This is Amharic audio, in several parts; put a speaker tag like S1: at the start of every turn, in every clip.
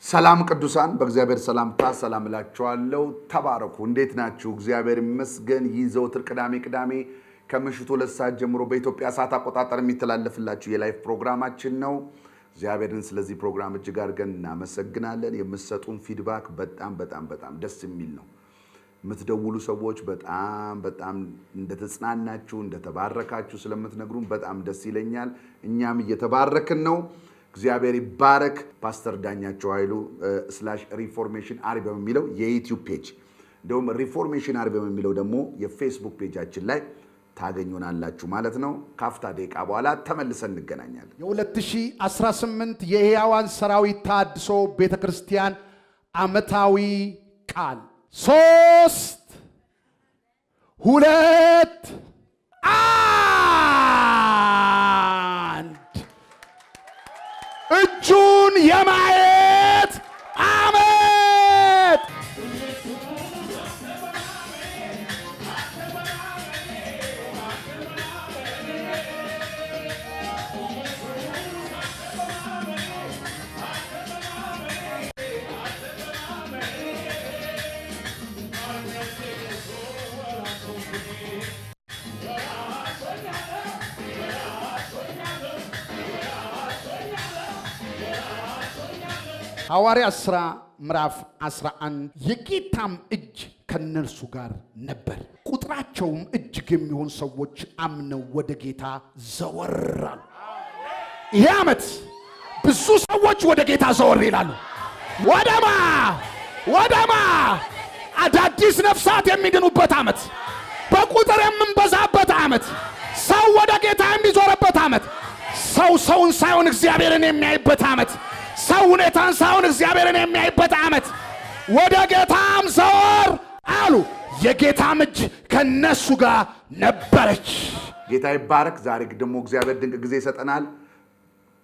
S1: ሰላም ቅዱሳን በእግዚአብሔር ሰላምታ ሰላም እላችኋለሁ ተባረኩ እንዴት ናችሁ እግዚአብሔር ይመስገን ይዘውትር ቅዳሜ ከምሽቱ 2 ሰዓት ጀምሮ በኢትዮጵያ ሰዓት አቆጣጠር የሚተላለፍላችሁ የላይፍ ፕሮግራማችን ነው እግዚአብሔርን ስለዚህ ፕሮግራም እጅግ አድርገን እናመሰግናለን የምትሰጡን ፊድባክ በጣም ደስ የሚል ነው የምትደውሉ ሰዎች በጣም እንደተጽናናችሁ እንደተባረካችሁ ስለምትነግሩን በጣም ደስ ይለኛል እኛም እየተባረክን ነው እግዚአብሔር ይባረክ ፓስተር ዳኛቸው ኃይሉ /reformation አርብ በሚለው የዩቲዩብ ፔጅ እንደውም reformation አርብ በሚለው ደግሞ የፌስቡክ ፔጃችን ላይ ታገኙናላችሁ ማለት ነው ካፍታ ደቂቃ በኋላ ተመልሰን እንገናኛለን
S2: የ2018 የሕያዋን ሰራዊት ታድሶ ቤተክርስቲያን ዓመታዊ ቃል 3 2 እጁን የማየት አመት ሐዋርያት ሥራ ምዕራፍ 11 የጌታም እጅ ከነርሱ ጋር ነበር ቁጥራቸውም እጅግ የሚሆን ሰዎች አምነው ወደ ጌታ ዘወራሉ ይሄ ዓመት ብዙ ሰዎች ወደ ጌታ ዘወር ይላሉ ወደማ አዳዲስ ነፍሳት የሚድኑበት ዓመት በቁጥር የምንበዛበት ዓመት ሰው ወደ ጌታ የሚዞርበት ዓመት ሰውን ሳይሆን እግዚአብሔርን የሚያይበት ዓመት ሰው ሁኔታን ሳይሆን እግዚአብሔርን የሚያይበት ዓመት ወደ ጌታም ዘወር አሉ የጌታም እጅ ከነሱ ጋር ነበረች
S1: ጌታ ይባረክ ዛሬ ደግሞ እግዚአብሔር ድንቅ ጊዜ ይሰጠናል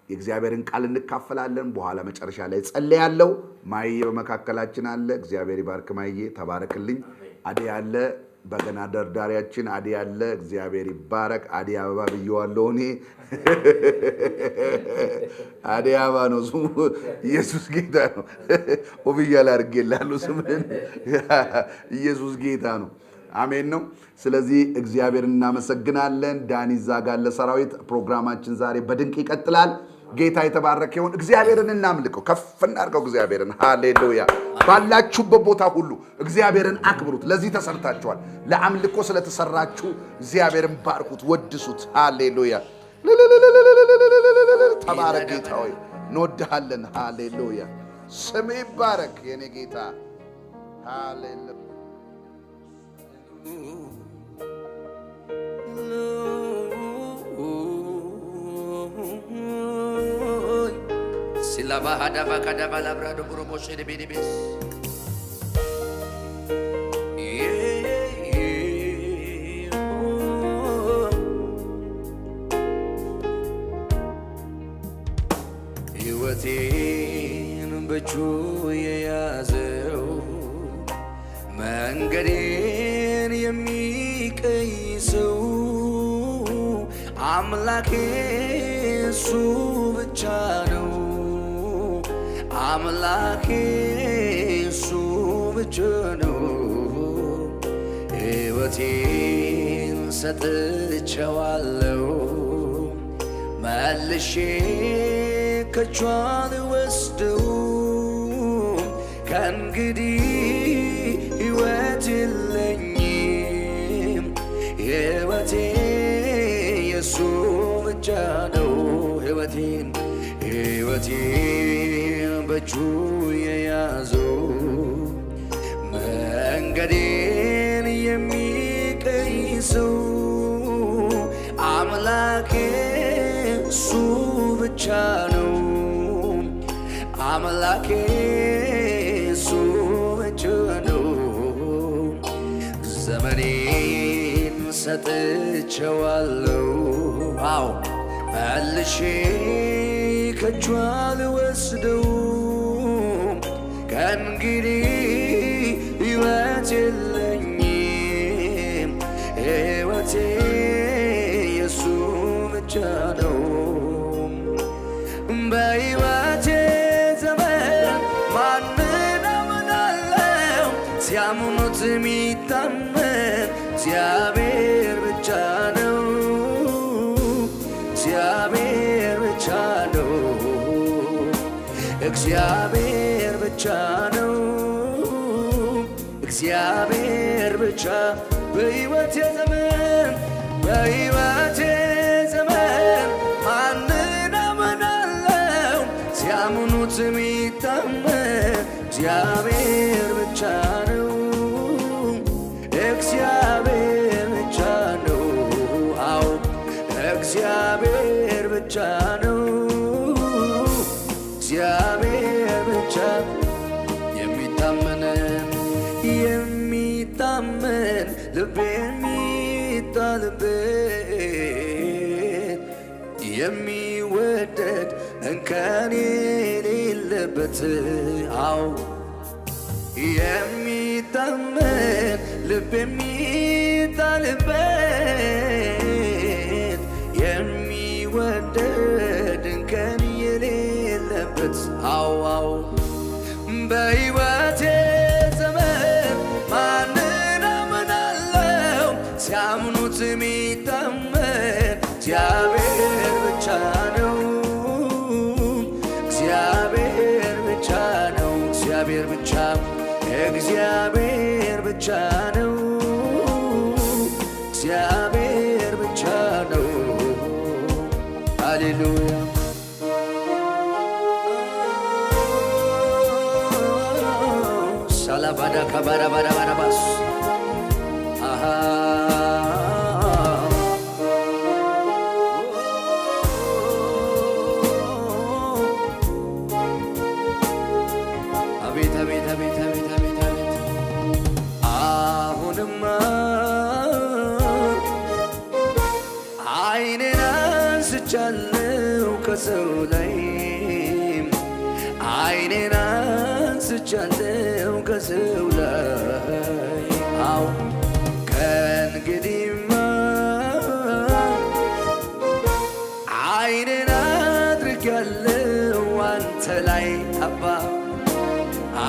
S1: የእግዚአብሔርን ቃል እንካፈላለን በኋላ መጨረሻ ላይ ጸልያለሁ ማይዬ በመካከላችን አለ እግዚአብሔር ይባርክ ማይዬ ተባረክልኝ አዲ ያለ በገና ደርዳሪያችን አዲ ያለ እግዚአብሔር ይባረክ አዲ አበባ ብየዋለሁ እኔ አዲ አበባ ነው ስሙ ኢየሱስ ጌታ ነው ወብያላ አርገላሉ ስምን ኢየሱስ ጌታ ነው አሜን ነው ስለዚህ እግዚአብሔር እናመሰግናለን ዳኒ ዛጋለ ሰራዊት ፕሮግራማችን ዛሬ በድንቅ ይቀጥላል ጌታ የተባረከ ይሁን እግዚአብሔርን እናምልከው ከፍና አርገው እግዚአብሔርን ሃሌሉያ ባላችሁበት ቦታ ሁሉ እግዚአብሔርን አክብሩት ለዚህ ተሰርታችኋል ለአምልኮ ስለተሰራችሁ እግዚአብሔርን ባርኩት ወድሱት ሃሌሉያ ተባረክ ጌታ ሆይ እንወድሃለን ሃሌሉያ ስም ይባረክ የኔ ጌታ ሃሌሉያ
S3: Silava hadava kadava labrado promotion de bidibis. ሕይወቴን በእጁ የያዘው መንገዴን የሚቀይሰው አምላኬ እሱ ብቻ ነው አምላኬ እሱ ብቻ ነው ሕይወቴን ሰጥቼዋለሁ መልሼ ከእጁ አልወስደው ከእንግዲህ ሕይወት የለኝም ሕይወቴ የእሱ ብቻ ነው ሕይወቴን በእጁ የያዘው መንገዴን የሚቀይሰው አምላኬ እሱ ብቻ ነው አምላኬ እሱ ብቻ ነው ዘመኔን ሰጥቼዋለሁ አዎ መልሼ ከእጁ አልወስደው ከእንግዲህ ሕይወት የለኝም ሕይወቴ የእሱ ብቻ ነው በሕይወቴ ዘመን እግዚአብሔር ብቻ ነው እግዚአብሔር ብቻ ነው እግዚአብሔር ብቻ ነው እግዚአብሔር ብቻ በሕይወቴ ዘመን ማንን አምናለሁ ሲያምኑት የሚታመን እግዚአብሔር ብቻ ነው እግዚአብሔር ብቻ ነው አዎ እግዚአብሔር ብቻ ነው እግዚአብሔር ብቻ የሚታመን ልብ የሚጣልበት የሚወደድ እንከን የሌለበት አዎ የሚታመን ልብ የሚጣልበት የሚወደድ እንከን የሌለበት አዎ አዎ በሕይወቴ ዘመን ማንን አምናለሁ ሲያምኑት የሚታመን እግዚአብሔር ብቻ ነው እግዚአብሔር ብቻ ነው እግዚአብሔር ብቻ እግዚአብሔር ብቻ ነው እግዚአብሔር ብቻ ነው ሃሌሉያ ሳላባዳ ካባራ ባራ ባራባስ አሃ አቤት አቤት አቤት አቤት አቤት አቤት አሁንማ ዓይኔን አንስቻለሁ ከሰው ላይ ዓይኔን አንስቻለሁ ከሰው ላይ አዎ ከእንግዲህማ ዓይኔን አድርጌያለሁ አንተ ላይ አባ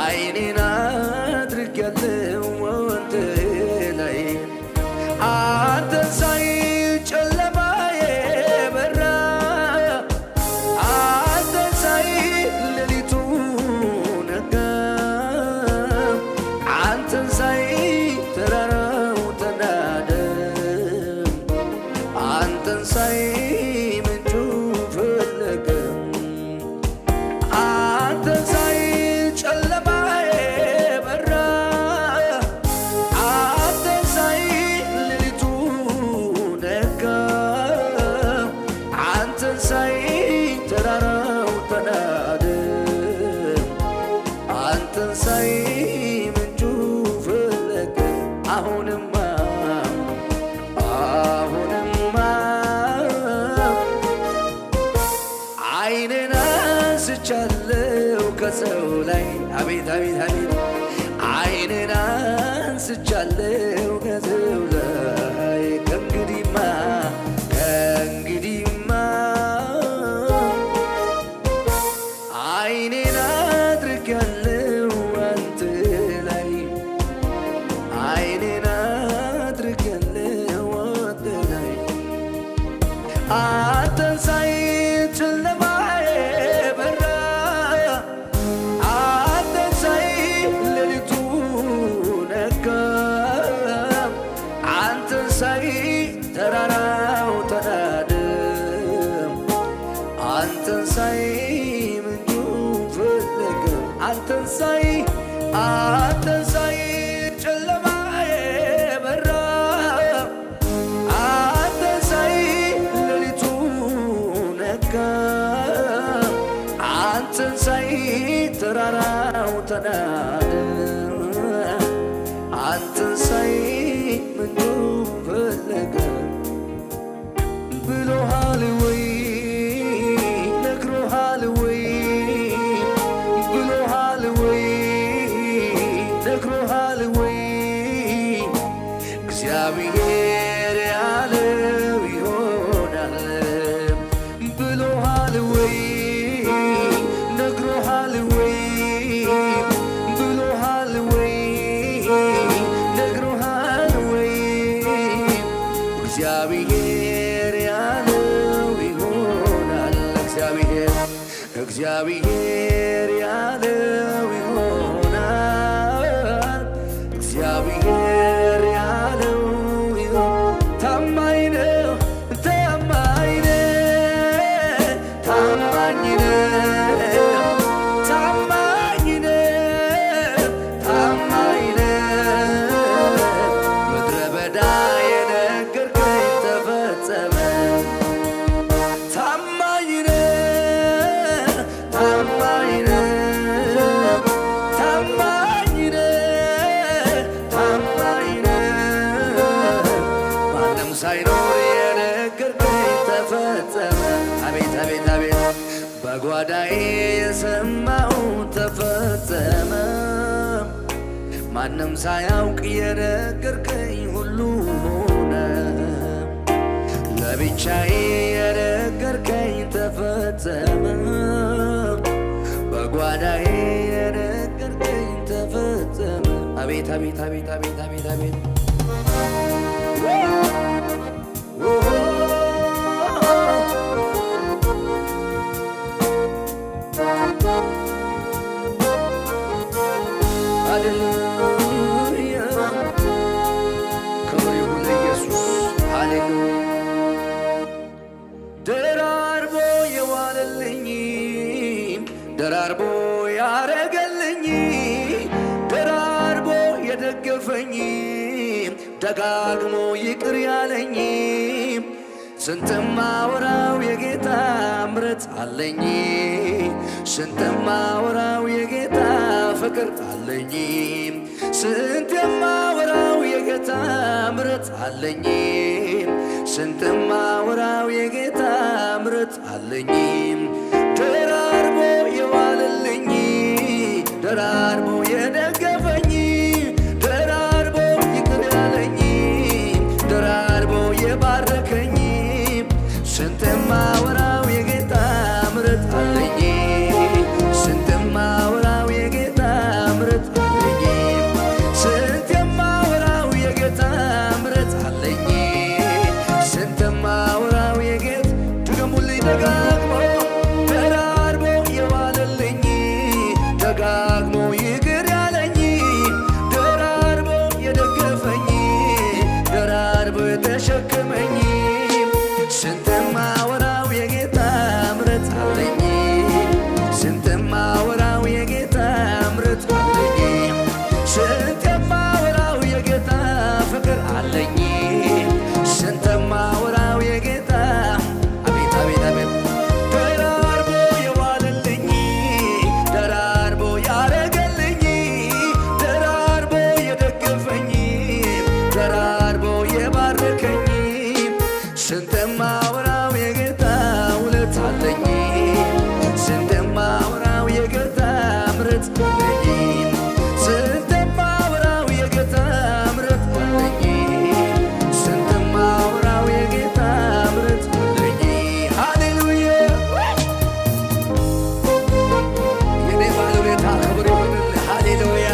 S3: ዓይኔን አድርጌያለሁ አንተ ላይ አንተን ሳይ ጨለማዬ በራ አንተን ሳይ ሌሊቱ ነጋ አንተን ሳይ ተራራው ተናደ አንተን ሳይ ምንጩ ፈለገ አንተን ሳይ ጨለማዬ በራ አንተን ሳይ ሌሊቱ ነጋ አንተን ሳይ ተራራው ተናደ አንተን ሳይ ምንጩ ፈለገ አሁንማ ዓይኔን አንስቻለሁ ከሰው ላይ አቤት አቤት አቤት ዓይኔን አንስቻለሁ ከሰው ላይ ከእንግዲህማ ዓይኔን አድርጌያለሁ አንተ ላይ ዓይኔን አድርጌያለሁ አንተ ላይ አንተን ሳይ ጨለማዬ በራ አንተን ሳይ ሌሊቱ ነጋ አንተን ሳይ ተራራው ተናደ አንተን ሳይ ምንጩ ፈለገ አንተን ሳይ ጨለማዬ በራ አንተን ሳይ ሌሊቱ ነጋ አንተን ሳይ ተራራው ተናደ አንተን ሳይ ምንጩ ፈለገ ብሎሃል ወይ ነግሮሃል ወይ ብሎሃል ወይ ነግሮሃል ወይ እግዚአብሔር ያለው ይሆናል ብሎሃል ወይ ነግሮሃል ወይ ብሎሃል ወይ ነግሮሃል ወይ እግዚአብሔር ያለው ይሆናል እግዚአብሔር ያለው ይሆናል ታማኝ ነው ታማኝ ነው ታማኝ ነው ታማኝ ነው ታማኝ ነው ምድረ በዳ የነገርከኝ ተፈጸመ ታማኝ ነው ታማኝ ነው ታማኝ ነው ታማኝ ነው ማንም ሳይኖር የነገርከኝ ተፈጸመ አቤት አቤት አቤት በጓዳዬ የሰማው ተፈጸመ ማንም ሳያውቅ የነገርከኝ ሁሉ ሆነ ለብቻዬ የነገርከኝ ተፈጸመ በጓዳዬ የነገርከኝ ተፈጸመ አቤት አቤት አቤት አቤት አቤት አቤት ሃሌሉያ ክብር ይሁን ለኢየሱስ ሃሌሉያ ደራርቦ የዋለልኝ ደራርቦ ያረገልኝ ደራርቦ የደገፈኝ ደጋግሞ ይቅር ያለኝ ስንትማ ወራው የጌታ ምሕረት አለኝ ስንትማ ወራው የጌታ ፍቅር አለኝ ስንትማ ወራው የጌታ ምሕረት አለኝ ስንትማ ወራው የጌታ ምሕረት አለኝ ደራርቦ የዋለልኝ ደራርቦ የደገፈኝ ደራርቦ ይቅር ያለኝ ደራርቦ የባረከኝ ስንትማ ወራው የጌታ ምሕረት አለኝ ስንትማ ወራው የጌታ ምሕረት አለኝ ስንትማ ወራው የጌታ ምሕረት አለኝ ስንትማ ወራው የጌታ ድገሙልኝ ደጋግሞ ደራርቦ የዋለልኝ ደጋግሞ ይቅር ያለኝ ደራርቦ የደገፈኝ ደራርቦ የተሸከመኝ ስንትማ ወራው የጌታ ምሕረት አለኝ ስንትማ ወራው የጌታ ምሕረት አለኝ ስንትማ ወራው የጌታ ፍቅር አለኝ ስንትማ ወራው የጌታ አቤት አቤት አቤት ደራርቦ የዋለልኝ ደራርቦ ያረገልኝ ደራርቦ የደገፈኝ ደራርቦ የባረከኝ ስንትማ ወራው የጌታ ውለት አለኝ ስንትማ ወራው የጌታ ምሕረት አለኝ ስንትማ ወራው የጌታ ምሕረት አለኝ ስንትማ ወራው የጌታ ምሕረት አለኝ ሃሌሉያ የኔ ባለቤታ ክብር ይሁንልህ ሃሌሉያ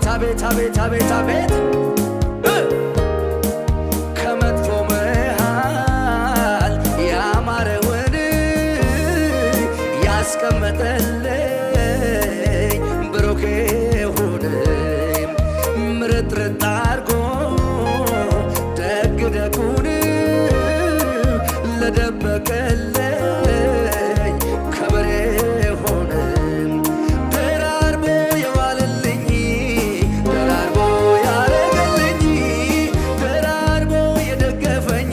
S3: አቤት አቤት አቤት አቤት ከመጥፎ መሃል ያማረውን ያስቀመጠልኝ ብሩክ ይሁን ምርጥርጥ አድርጎ ደግ ደጉን ለደበቀልኝ ክብር ይሁን ደራርቦ የዋለልኝ ደራርቦ ያረገልኝ ደራርቦ የደገፈኝ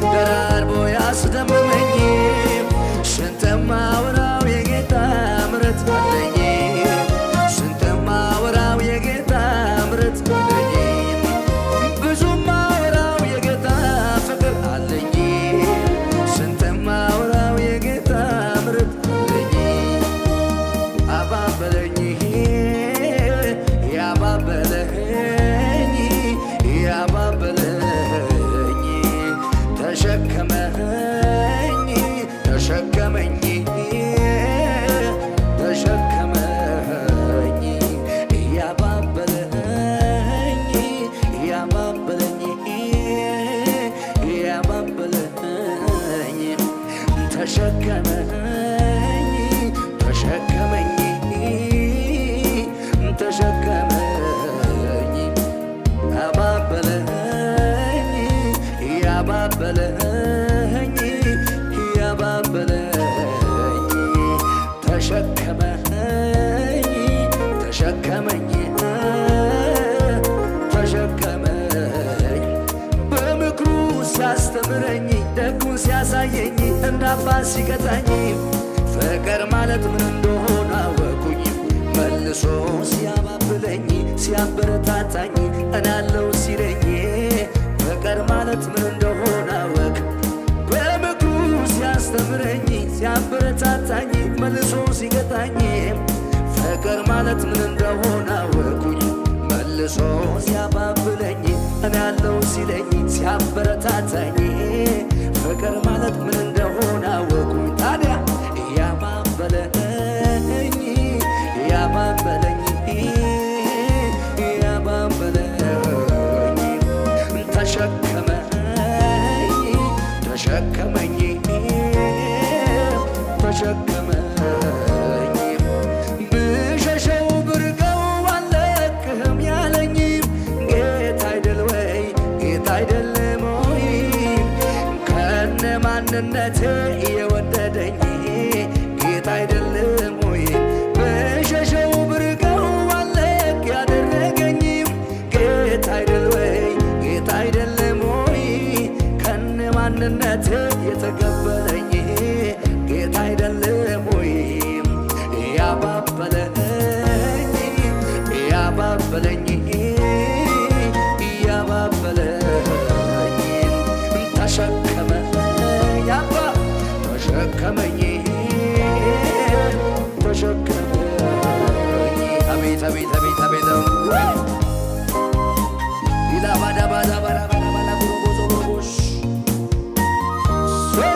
S3: ደራርቦ ያስደመመኝ ተሸከመኝ ተሸከመኝ አባበለኝ ያባበለኝ ያባበለኝ ተሸከመኝ ተሸከመኝ ተሸከመኝ በምክሩ ሲያስተምረኝ ደጉን ሲያሳየኝ እንዳባት ሲቀጣኝ ፍቅር ማለት ምን እንደሆነ አወኩኝ መልሶ ሲያባብለኝ ሲያበረታታኝ እናለው ሲለኝ ፍቅር ማለት ምን እንደሆነ አወክ በምክሩ ሲያስተምረኝ ሲያበረታታኝ መልሶ ሲቀጣኝ ፍቅር ማለት ምን እንደሆነ አወኩኝ መልሶ ሲያባብለኝ እናለው ሲለኝ ሲያበረታታኝ ፍቅር ማለት ምን እንደሆነ አወኩኝ ታዲያ ያባበለኝ ያባበለኝ ያባበለኝ ተሸከመኝ ተሸከመኝ ተሸከመኝ ብሸሸው ብርቀው አልለቅህም ያለኝ ጌታ አይደል ወይ ጌታ አይደለም ወይ ከነ ማንነቴ የወደደኝ ጌታ አይደለም ወይ ብሸሸው ብርቀው አልለቅ ያደረገኝ ጌታ አይደል ወይ ጌታ አይደለም ወይ ከነ ማንነቴ የተቀበለኝ ጌታ አይደለም ወይ ያባበለኝ ያባበለኝ ያባበለኝ ተሸከመኝ ያባ ተሸከመኝ ተሸከመኝ አቤት አቤት አቤት አቤት ዲላ ባዳ ባዳ ባዳ ባዳ ጉሮጎዞ ጉሮጎሽ ሶይ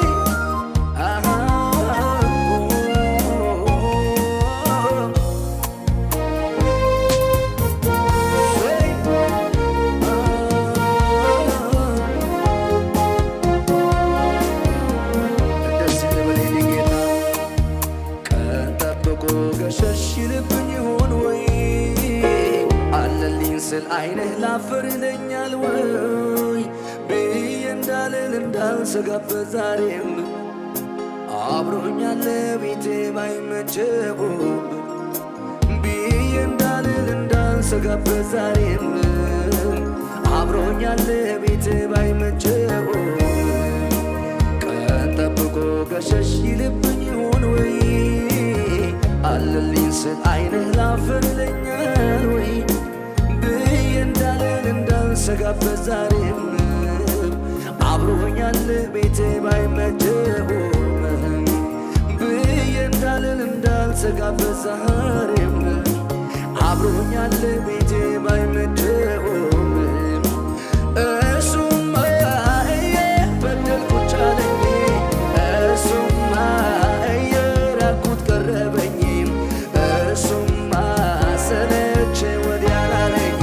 S3: አይነህ ላፈር ይለኛል ወይ ብዬ እንዳልል እንዳልሰጋበት ዛሬም አብሮኛል ቤቴ ባይመቸውም ብዬ እንዳልል እንዳልሰጋበት ዛሬም አብሮኛል ቤቴ ባይመቸውም ቀን ጠብቆ ገሸሽ ይልብኝ ይሆን ወይ አለልኝ ስል አይነህ ላፈር ይለኛል ወይ እንዳልሰጋበት ዛሬም አብሮኛል ቤቴ ባይመቸውም ብዬ እንዳልል እንዳልሰጋበት ዛሬም አብሮኛል ቤቴ ባይመቸውም እሱማ በደልኩት ቻለኝ እሱማ የራኩት ቀረበኝ እሱማ ሰለቼ ወዲያ ላለኝ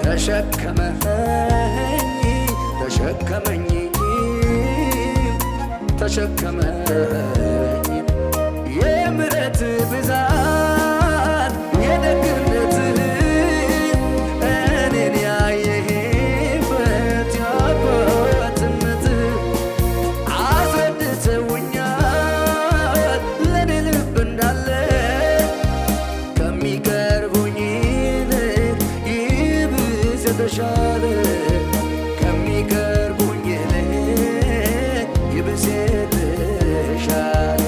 S3: ተሸከመኝ ተሸከመኝ ተሸከመኝ የምሕረት ብዛት የደግነት እኔን ያየህበት የአባትነት አስረድተውኛል ለኔ ልብ እንዳለ ከሚቀርቡኝ ይልቅ ይብስ የተሻለ ከሚቀርቡኝ ይልቅ ይብስ የተሻለ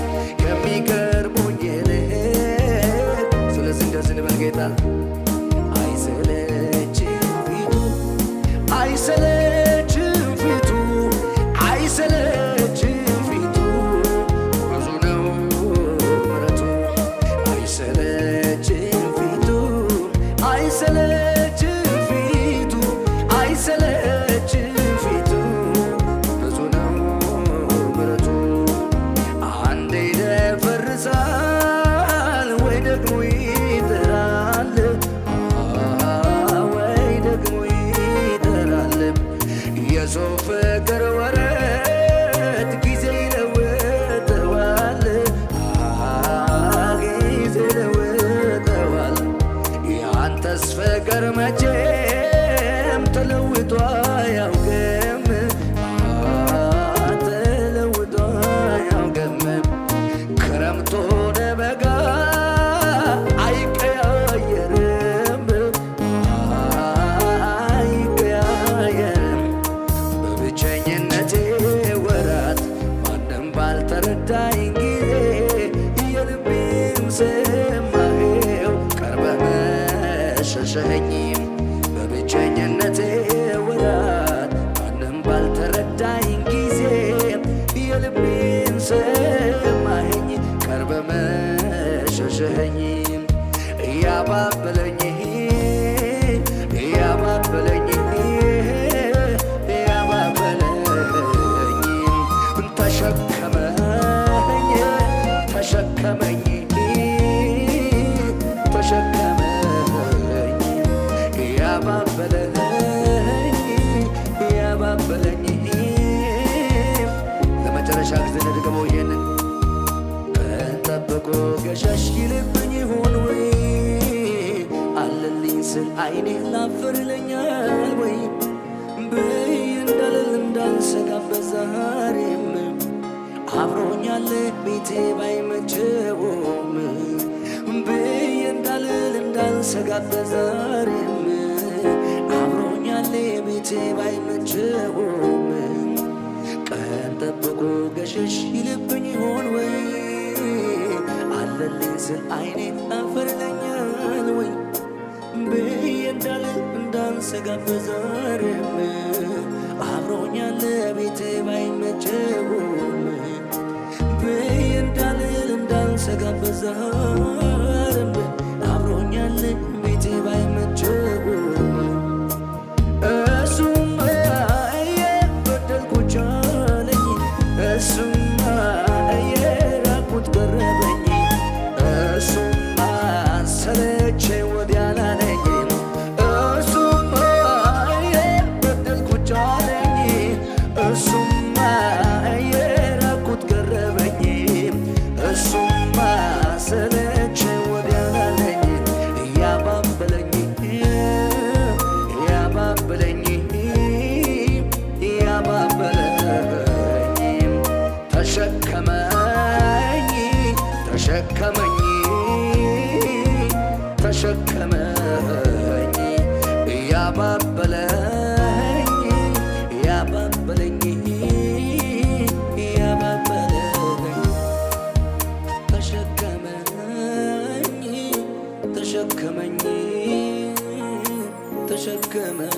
S3: ተሸከመኝ ተሸከመኝ ያባበለኝ ለመጨረሻ ጊዜ ደግሞ ይሄንን ጠብቆ ገሸሽ ይልብኝ ይሆን ወይ አለልኝ ስል አይኔ ላፈርለኛል ወይ ብዬ እንዳልል እንዳልሰጋበት ዛሬም አብሮኛል ቤቴ ባይመቸውም ብዬ እንዳልል እንዳልሰጋበት ዛሬም አብሮኛል ቤቴ ባይመቸውም ቀን ጠብቆ ገሸሽ ይልብኝ ይሆን ወይ አለልኝ ስል አይኔ ላፈርለኛል ወይ ብዬ እንዳልል እንዳልሰጋበት ዛሬም አብሮኛል ቤቴ ባይመቸውም ብዬ እንዳልል እንዳልሰጋበት ዛሬም አብሮኛል ቤቴ ባይመቸውም እሱማ የበደልኩት ቻለኝ እሱማ የራቁት ቀረበኝ እሱማ ሰለቸኝ ወዲያ ላለኝ እሱማ የበደልኩት ቻለኝ እሱማ የራቁት ቀረበኝ እሱማ ሰለቸኝ ወዲያ ላለኝ ያባበለኝ ተሸከመኝ ያባበለኝ ተሸከመኝ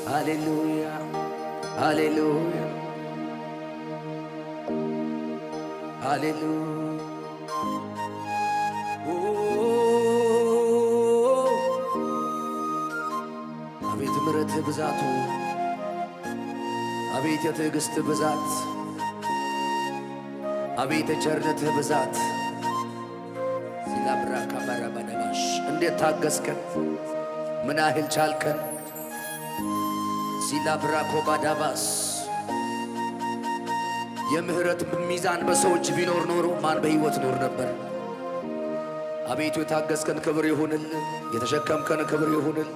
S3: ሃሌሉያ ሃሌሉያ ሃሌሉያ አቤት ምሕረት ብዛቱ አቤት የትዕግስት ብዛት አቤት የቸርነት ብዛት ሲላብራ ካመራ በነባሽ እንዴት ታገስከን ምን ያህል ቻልከን ሲላብራ ኮባዳባስ የምህረት ሚዛን በሰዎች ቢኖር ኖሮ ማን በሕይወት ኖር ነበር አቤቱ የታገስከን ክብር ይሁንልን የተሸከምከን ክብር ይሁንልን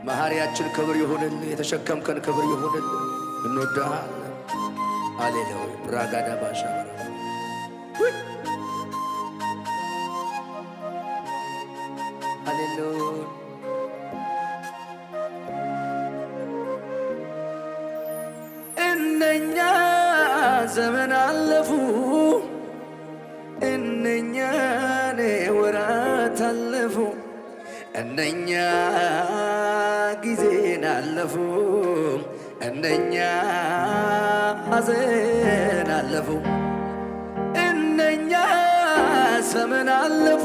S3: መሐሪያችን ክብር ይሁንልን የተሸከምከን ክብር ይሁንልን እንወድሃለን ሃሌሉያ ብራጋዳ ባሻ ሃሌሉያ እነኛ ዘመን አለፉ እነኛ ወራት አለፉ እነኛ ጊዜን አለፉ እነኛ ሐዘን አለፉ እነኛ ዘመን አለፉ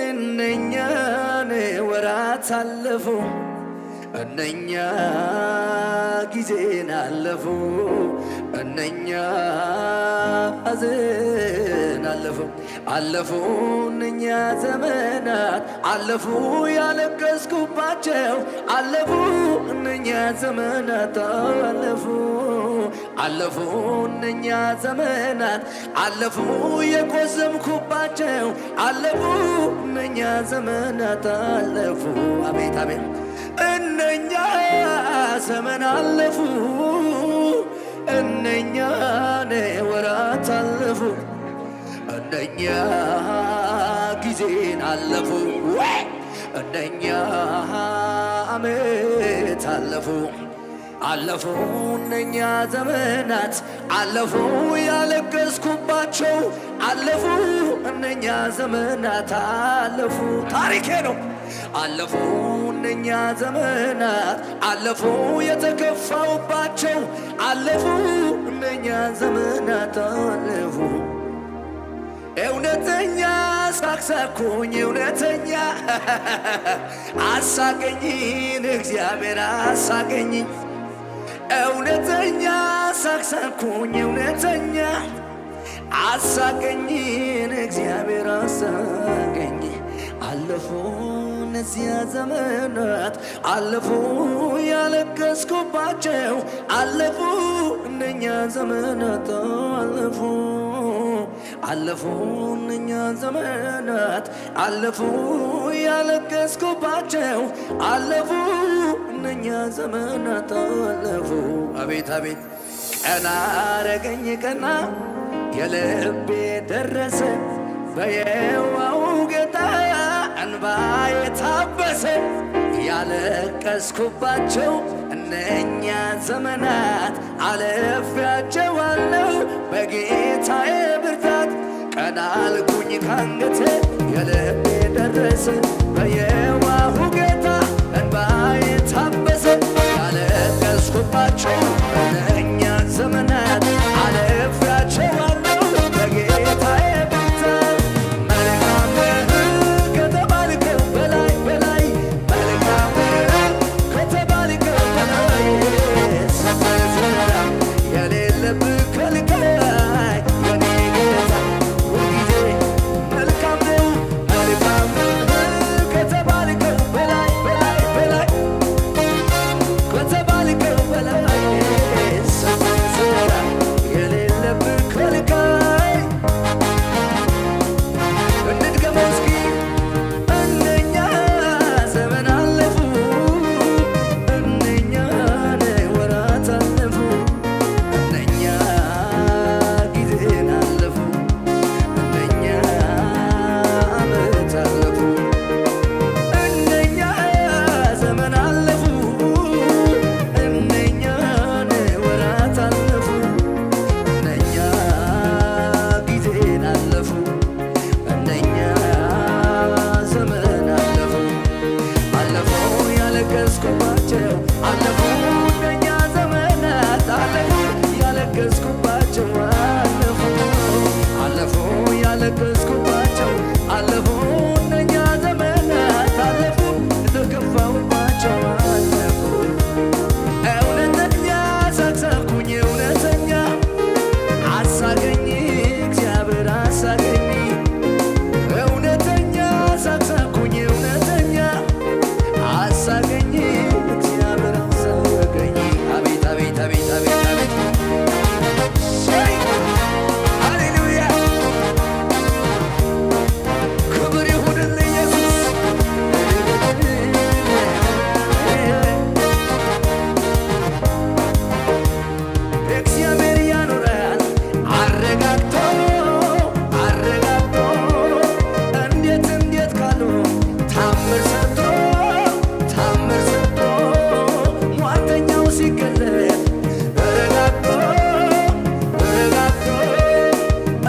S3: እነኛ ወራት አለፉ እነኛ ጊዜን አለፉ እነኛ ሐዘን አለፉ እነኛ ዘመናት አለፉ ያለቀስኩባቸው አለፉ እነኛ ዘመናት አለፉ እነኛ ዘመናት አለፉ የቆዘምኩባቸው አለፉ እነኛ ዘመናት አለፉ አቤት አቤት እነኛ ዘመን አለፉ እነኛ ወራት አለፉ እነኛ ጊዜን አለፉ እነኛ ዓመት አለፉ እነኛ ዘመናት አለፉ ያለቀስኩባቸው አለፉ እነኛ ዘመናት አለፉ ታሪኬ ነው አለፉ እነኛ ዘመናት አለፉ የተከፋውባቸው አለፉ እነኛ ዘመናት አለፉ እውነተኛ ሳቅሳኩኝ እውነተኛ አሳቀኝን እግዚአብሔር አሳቀኝ እውነተኛ ሳቅሳቅኩኝ እውነተኛ አሳቀኝን እግዚአብሔር አሳቀኝ አለፉ እነዚያ ዘመናት አለፉ ያለቀስኩባቸው አለፉ እነኛ ዘመናት አለፉ እነኛ ዘመናት አለፉ ያለቀስኩባቸው አለፉ እነኛ ዘመናት አለፉ አቤት አቤት ቀና አረገኝ ቀና የልቤ ደረሰ በየዋው ጌታ እንባዬ ታበሰ ያለቀስኩባቸው እነኛ ዘመናት አለፌያቸዋለሁ በጌታዬ ብርታት ቀና አልኩኝ ካንገቴ የልቤ ደረሰ በየዋው ጌታ እንባዬ ታበሰ ያለቀስኩባቸው እነኛ ዘመናት አለፌያቸዋለሁ በጌታዬ ብርታት መልካም ከተባልከው በላይ በላይ መልካም ከተባልከው በላይ ሰላም የሌለብህ ከልካይ የኔ ጌታ ሁልጊዜ መልካም ነው መልካም ከተባልከው በላይ በላይ በላይ ከተባልከው በላይ ሰላም የሌለብህ ከልካይ እንድገመው እስኪ እነኛ ዘመን አለፉ እነኛ ወራት አለፉ እነኛ ጊዜን አለፉ እነኛ ዓመት አለፉ እነኛ ዘመን አለፉ እነኛ ወራት አለፉ እነኛ ጊዜን አለፉ እነኛ ዘመን አለፉ አለፉ ያለቀስኩባቸው አለፉ እነኛ ዘመናት አለፉ ያለቀስኩባቸው አለፉ አለፉ ያለቀስኩባቸው አለፉ እነኛ ዘመናት አለፉ የተከፋሁባቸው አለፉ እውነተኛ ሳቅሳቅኩኝ እውነተኛ አሳቀኝ እግዚአብሔር አሳቀኝ እውነተኛ ሳቅሳቅኩኝ እውነተኛ አሳቀኝ እግዚአብሔር አሳቀኝ አቤት አቤት አቤት አቤት አቤት ሃሌሉያ ክብር ይሁንልህ ኢየሱስ እግዚአብሔር ያኖራል አረጋግቶ አረጋግቶ እንዴት እንዴት ካሉ ታምር ሰጥቶ ሟርተኛው ሲገለጥ ረጋግቶ ረጋግቶ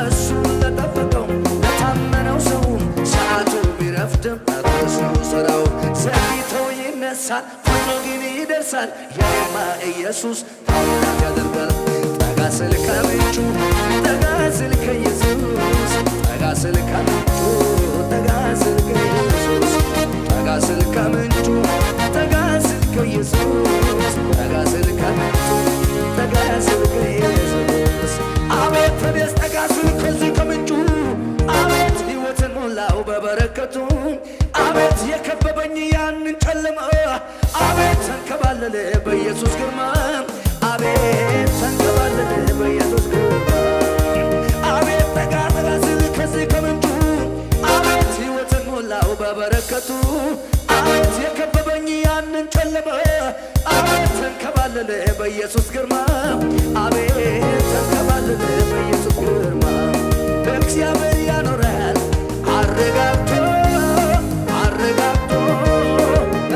S3: እሱን ለጠበቀው ለታመነው ሰው ሰዓቱ ቢረፍድም እርሱ ስራው ዘግይቶ ይነሳል ፈጥኖ ግን ይደርሳል የኔማ ኢየሱስ ታምራት ያደርጋል ጠጋ ስል ከምንጩ ጠጋ ስል ከኢየሱስ ጠጋ ስል ከምንጩ ጠጋ ስል ከኢየሱስ ጠጋ ስል ከምንጩ ጠጋ ስል ከኢየሱስ ጠጋ ስል ከምንጩ ጠጋ ስል ከኢየሱስ አቤት ተደስ ጠጋ ስል ከዚህ ከምንጩ አቤት ሕይወትን ሞላው በበረከቱ አቤት የከበበኝ ያንን ጨለማ አቤት ተንከባለለ በኢየሱስ ግርማ አቤት ተንከባለለ በኢየሱስ ግርማ አቤት ጠጋ ጠጋ ስል ከዚህ ከምንጩ አቤት ሕይወትን ሞላው በበረከቱ አቤት የከበበኝ ያንን ጨለማ አቤት ተንከባለለ በኢየሱስ ግርማ አቤት ተንከባለለ በኢየሱስ ግርማ እግዚአብሔር ያኖራል አረጋግቶ አረጋግቶ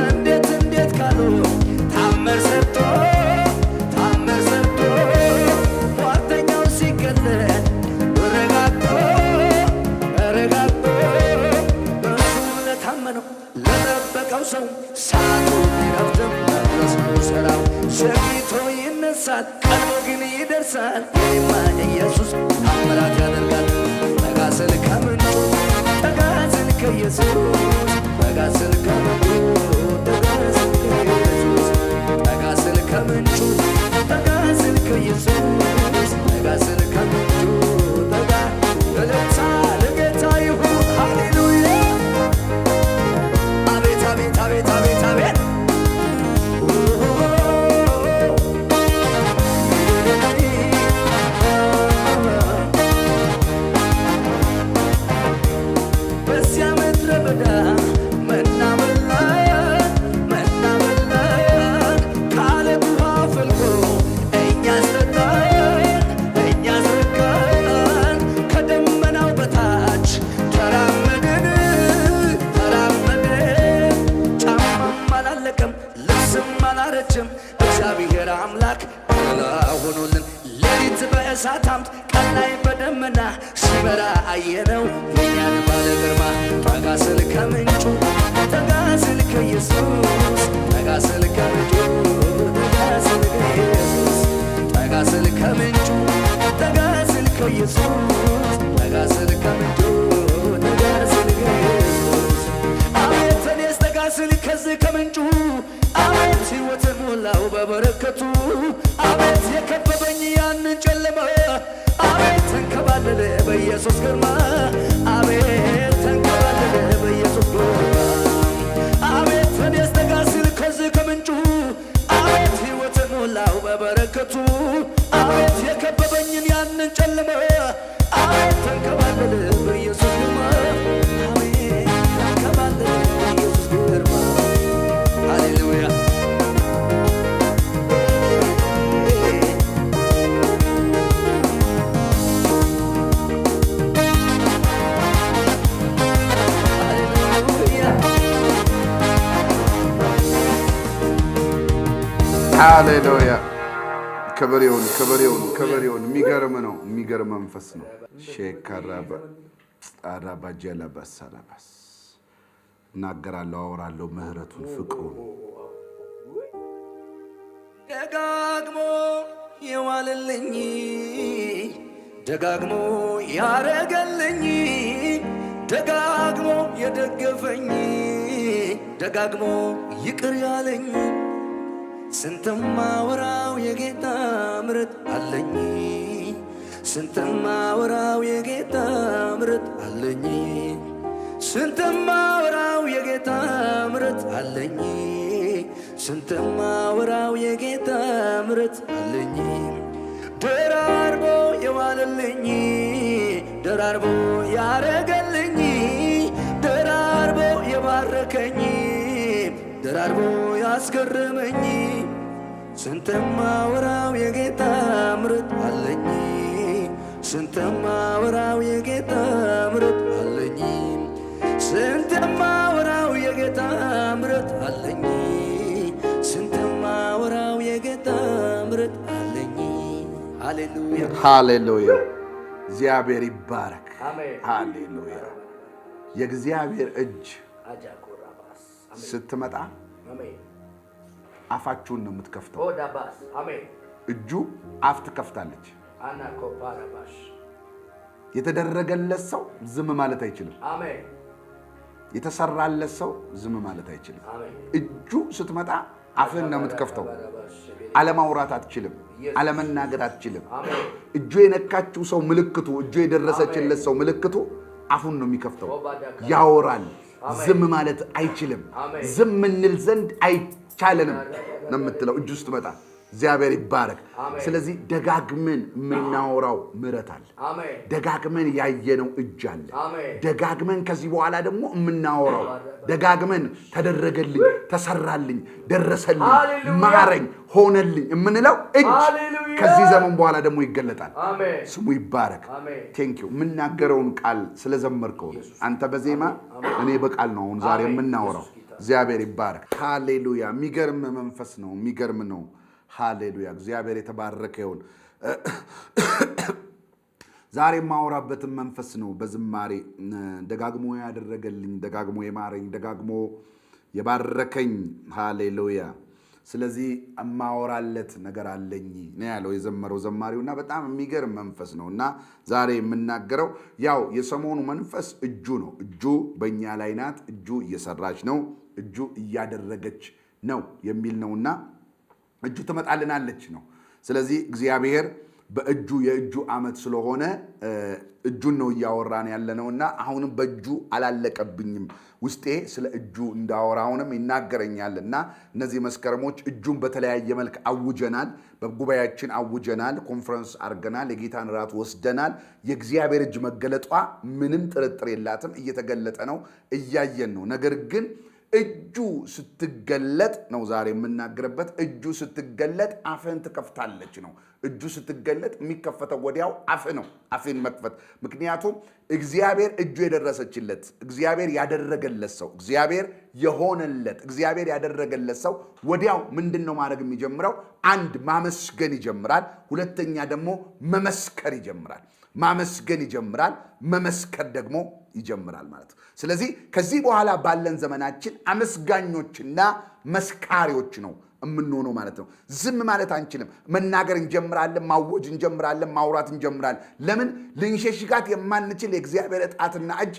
S3: እንዴት እንዴት ካሉ ታምር ሰርቶ ሟርተኛው ሲገለጥ ረጋግቶ ረጋግቶ እሱ ለታመነው ለጠበቀው ሰው ሰዓቱ ቢረፍድም መድረስ ነው ስራው ዘግይቶ ይነሳል ቀድሞ ግን ይደርሳል የኔማ ኢየሱስ ታምራት ያደርጋል ጠጋ ስል ከምንጩ ጠጋ ስል ከኢየሱስ ጠጋ ስል ከምንጩ ጠጋ ስል ከኢየሱስ ጠጋ ስል ከምንጩ አምላክ ከለላ ሆኖልን ሌሊት በእሳት አምድ ቀን ላይ በደመና ሲበራ አየነው የኛን ባለ ግርማ ጠጋ ስል ከምንጩ ጠጋ ስል ከኢየሱስ ጠጋ ስል ከምንጩ ጠጋ ስል ከኢየሱስ ጠጋ ስል ከምንጩ ጠጋ ስል ከኢየሱስ ጠጋ ስል ከምንጩ ጠጋ ስል ከኢየሱስ አቤት እኔስ ጠጋ ስል ከዚህ ከምንጩ አቤት ሕይወት ሞላው በበረከቱ አቤት የከበበኝ ያንን ጨለማ አቤት ተንከባለለ በኢየሱስ ግርማ አቤት ተንከባለለ በኢየሱስ ግርማ አቤት እኔስ ጠጋ ስል ከዚህ ከምንጩ አቤት ሕይወት ሞላው በበረከቱ አቤት የከበበኝን ያንን ጨለማ አቤት ተንከባለለ በኢየሱስ ግርማ አቤት ተንከባለለ በኢየሱስ ግርማ ሃሌሉያ
S1: ሃሌሉያ ከበሬውን የሚገርም ነው የሚገርም መንፈስ ነው ሼካራባ አራባጀላ በሰላባስ ናገራለሁ አወራለሁ ምህረቱን ፍቅሩን
S3: ደጋግሞ የዋለልኝ ደጋግሞ ያረገልኝ ደጋግሞ የደገፈኝ ደጋግሞ ይቅር ያለኝ ስንትማ ወራው የጌታ ምሕረት አለኝ ስንትማ ወራው የጌታ ምሕረት አለኝ ስንትማ ወራው የጌታ ምሕረት አለኝ ስንትማ ወራው የጌታ ምሕረት አለኝ ደራርቦ የዋለልኝ ደራርቦ ያረገልኝ ደራርቦ የባረከኝ ደራርቦ ያስገረመኝ ስንትማ ወራው የጌታ ምሕረት አለኝ ስንትማ ወራው የጌታ ምሕረት አለኝ ስንትማ ወራው የጌታ ምሕረት አለኝ ስንትማ ወራው የጌታ ምሕረት አለኝ ሃሌሉያ
S1: ሃሌሉያ እግዚአብሔር ይባረክ
S3: አሜን
S1: ሃሌሉያ የእግዚአብሔር እጅ
S3: አጃኮራባስ
S1: ስትመጣ
S3: አሜን
S1: አፋችሁን ነው የምትከፍተው
S3: ኦዳባስ አሜን
S1: እጁ አፍ ትከፍታለች
S3: አናኮፓራባሽ
S1: የተደረገለት ሰው ዝም ማለት አይችልም
S3: አሜን
S1: የተሰራለት ሰው ዝም ማለት አይችልም
S3: አሜን
S1: እጁ ስትመጣ አፍን ነው የምትከፍተው አለማውራት አትችልም አለመናገር አትችልም እጁ የነካችው ሰው ምልክቱ እጁ የደረሰችለት ሰው ምልክቱ አፉን ነው የሚከፍተው ያወራል ዝም ማለት አይችልም ዝም እንል ዘንድ አይቻለንም ነው የምትለው እጁ ስትመጣ እግዚአብሔር ይባረክ ስለዚህ ደጋግመን ምናወራው ምሕረት አለ ደጋግመን ያየነው እጅ አለ ደጋግመን ከዚህ በኋላ ደግሞ ምናወራው ደጋግመን ተደረገልኝ ተሰራልኝ ደረሰልኝ ማረኝ ሆነልኝ ምንለው እጅ ከዚህ ዘመን በኋላ ደግሞ ይገለጣል ስሙ ይባረክ ቴንክ ዩ ምናገረውን ቃል ስለዘመርከው አንተ በዜማ እኔ በቃል ነው አሁን ዛሬ ምናወራው እግዚአብሔር ይባረክ ሃሌሉያ የሚገርም መንፈስ ነው የሚገርም ነው ሃሌሉያ እግዚአብሔር የተባረከ ይሁን ዛሬ ማውራበት መንፈስ ነው በዝማሬ ደጋግሞ ያደረገልኝ ደጋግሞ የማረኝ ደጋግሞ የባረከኝ ሃሌሉያ ስለዚህ ማወራለት ነገር አለኝ ነው ያለው የዘመረው ዘማሪውና በጣም የሚገርም መንፈስ ነውና ዛሬ የምናገረው ያው የሰሞኑ መንፈስ እጁ ነው እጁ በእኛ ላይ ናት እጁ እየሰራች ነው እጁ እያደረገች ነው የሚል ነውና እጁ ተመጣልናለች ነው ስለዚህ እግዚአብሔር በእጁ የእጁ አመት ስለሆነ እጁን ነው ያወራን ያለነውና አሁንም በእጁ አላለቀብኝም ውስጤ ስለ እጁ እንዳወራውንም ይናገረኛልና እነዚህ መስከረሞች እጁን በተለያየ መልክ አውጀናል በጉባኤያችን አውጀናል ኮንፈረንስ አርገናል የጌታን ራት ወስደናል የእግዚአብሔር እጅ መገለጧ ምንም ጥርጥር የላትም እየተገለጠ ነው እያየን ነው ነገር ግን እጁ ስትገለጥ ነው ዛሬ የምናገርበት እጁ ስትገለጥ አፍን ትከፍታለች ነው እጁ ስትገለጥ የሚከፈተው ወዲያው አፍ ነው አፍን መክፈት ምክንያቱም እግዚአብሔር እጁ የደረሰችለት እግዚአብሔር ያደረገለት ሰው እግዚአብሔር የሆነለት እግዚአብሔር ያደረገለት ሰው ወዲያው ምንድነው ማድረግ የሚጀምረው አንድ ማመስገን ይጀምራል ሁለተኛ ደግሞ መመስከር ይጀምራል ማመስገን ይጀምራል መመስከር ደግሞ ይጀምራል ማለት ስለዚህ ከዚህ በኋላ ባለን ዘመናችን አመስጋኞችና መስካሪዎች ነው እምንሆነው ማለት ነው ዝም ማለት አንችልም መናገር እንጀምራለን ማወጅ እንጀምራለን ማውራት እንጀምራለን ለምን ልንሸሽጋት የማንችል የእግዚአብሔር ጣትና እጅ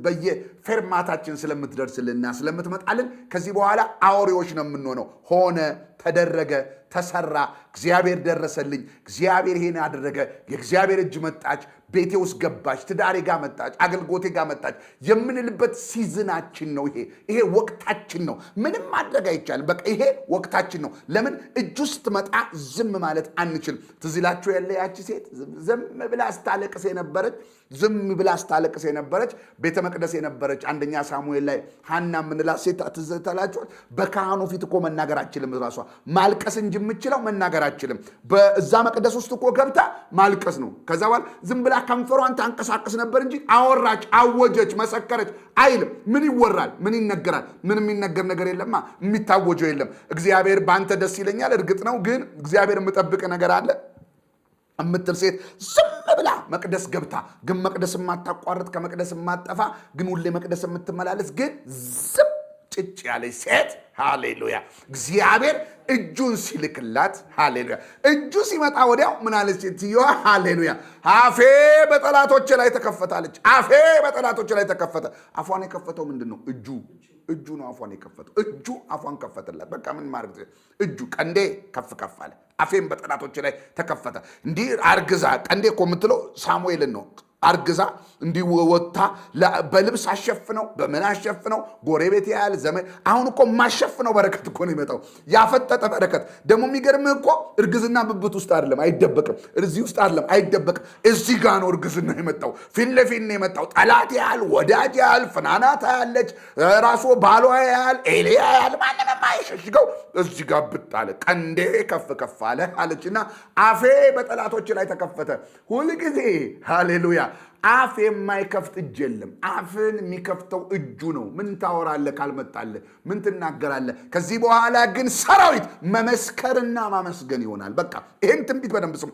S1: በየፌርማታችን ስለምትደርስልና ስለምትመጣልን ከዚህ በኋላ አውሬዎች ነው የምንሆነው ሆነ ተደረገ ተሰራ እግዚአብሔር ደረሰልኝ እግዚአብሔር ይሄን ያደረገ የእግዚአብሔር እጅ መጣች ቤቴ ውስጥ ገባች ትዳሬ ጋር መጣች አገልግሎቴ ጋር መጣች የምንልበት ሲዝናችን ነው ይሄ ወቅታችን ነው ምንም ማድረግ አይቻልም በቃ ይሄ ወቅታችን ነው ለምን እጁ ስትመጣ ዝም ማለት አንችል ትዝላችሁ ያለ ያቺ ሴት ዝም ብላ አስታለቅስ የነበረች ቤተ መቅደስ የነበረች አንደኛ ሳሙኤል ላይ ሐና ምንላት ሴት ትዝታላችሁ በካህኑ ፊት እኮ መናገር አችልም ራሷ ማልቀስ እንጂ የምትችለው መናገር አችልም በዛ መቅደስ ውስጥ እኮ ገብታ ማልቀስ ነው ከዛ በኋላ ዝም ብላ ከንፈሯን ታንቀሳቀስ ነበር እንጂ አወራች አወጀች መሰከረች አይልም ምን ይወራል ምን ይነገራል ምን የሚነገር ነገር የለማ የሚታወጀው የለም እግዚአብሔር ባንተ ደስ ይለኛል እርግጥ ነው ግን እግዚአብሔር የምጠብቅ ነገር አለ እምትል ሴት ዝም ብላ መቅደስ ገብታ ግን መቅደስ ማታቋርጥ ከመቅደስ ማጠፋ ግን ሁሌ መቅደስ የምትመላለስ ግን ዝም ጭጭ ያለች ሴት ሃሌሉያ እግዚአብሔር እጁን ሲልክላት ሃሌሉያ እጁ ሲመጣ ወዲያው ምን አለች ትይዋ ሃሌሉያ አፌ በጠላቶች ላይ ተከፈታለች አፌ በጠላቶች ላይ ተከፈተ አፏን የከፈተው ምንድነው እጁ ነው አፏን የከፈተው እጁ አፏን ከፈተላት በቃ ምን ማድረግ እጁ ቀንዴ ከፍ አለ አፌን በጠላቶች ላይ ተከፈተ እንዲህ አርግዛ ቀንዴ እኮ የምትለው ሳሙኤልን ነው አርግዛ እንዲወጣ በልብስ አሸፍነው በመና አሸፍነው ጎረቤት ያያል ዘመን አሁን እኮ ማሸፍነው በረከት እኮ ነው ይመጣው ያፈጠጠ በረከት ደሞ የሚገርምህ እኮ እርግዝና ብብት ውስጥ አይደለም አይደበቅም እዚህ ውስጥ አይደለም አይደበቅም እዚህ ጋር ነው እርግዝና ይመጣው ፊት ለፊት ነው ይመጣው ጠላት ያያል ወዳጅ ያያል ፍናናት ያያለች ራሱ ባሏ ያያል ኤሊያ ያያል ማንንም ማይሸሽገው እዚህ ጋር ብጣለ ቀንዴ ከፍ አለ አለችና አፌ በጠላቶች ላይ ተከፈተ ሁሉ ጊዜ ሃሌሉያ አፍ የማይከፍት እጅ የለም አፍን የሚከፍተው እጁ ነው ምን ታወራለህ ካልመጣለህ ምን ትናገራለህ ከዚህ በኋላ ግን ሰራዊት መመስከርና ማመስገን ይሆናል በቃ ይሄን ትንቢት በደንብ ስሙ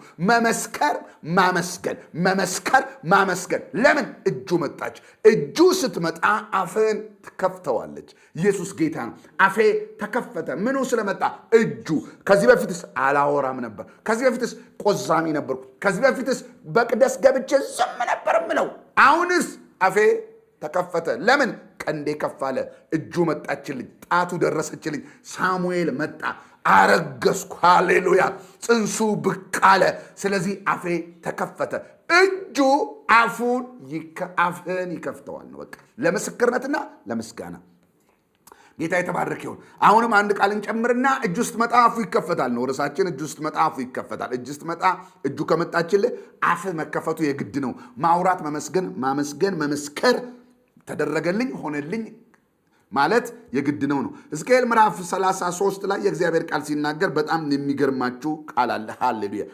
S1: ማመስገን ለምን እጁ መጣች እጁ ስትመጣ አፍን ትከፍተዋለች ኢየሱስ ጌታ ነው አፌ ተከፈተ ምኑ ስለመጣ እጁ ከዚህ በፊትስ አላወራም ነበር ከዚህ በፊትስ ቆዛሚ ነበር ከዚህ በፊትስ በቅደስ ገብቼ ዝም ነበር ምለው አሁንስ አፌ ተከፈተ ለምን ቀንዴ ከፋለ እጁ መጣችልኝ ጣቱ ደረሰችልኝ ሳሙኤል መጣ አረገስኩ ሃሌሉያ ጽንሱ ብቃለ ስለዚህ አፌ ተከፈተ እጁ አፍን ይከፍተዋል ነው በቃ ለምስክርነትና ለምስጋና ጌታ የተባረከ ይሁን አሁንም አንድ ቃል እንጨምርና እጁ ውስጥ መጣፉ ይከፈታል ነው ርሳችን እጁ ውስጥ መጣፉ ይከፈታል እጁ ውስጥ መጣ እጁ ከመጣችልህ አፍ መከፈቱ የግድ ነው ማውራት ማመስገን መመስከር ተደረገልኝ ሆነልኝ ማለት የግድ ነው ሕዝቅኤል ምዕራፍ 33 ላይ የእግዚአብሔር ቃል ሲናገር በጣም የሚገርማችሁ ቃል አለ ሃሌሉያ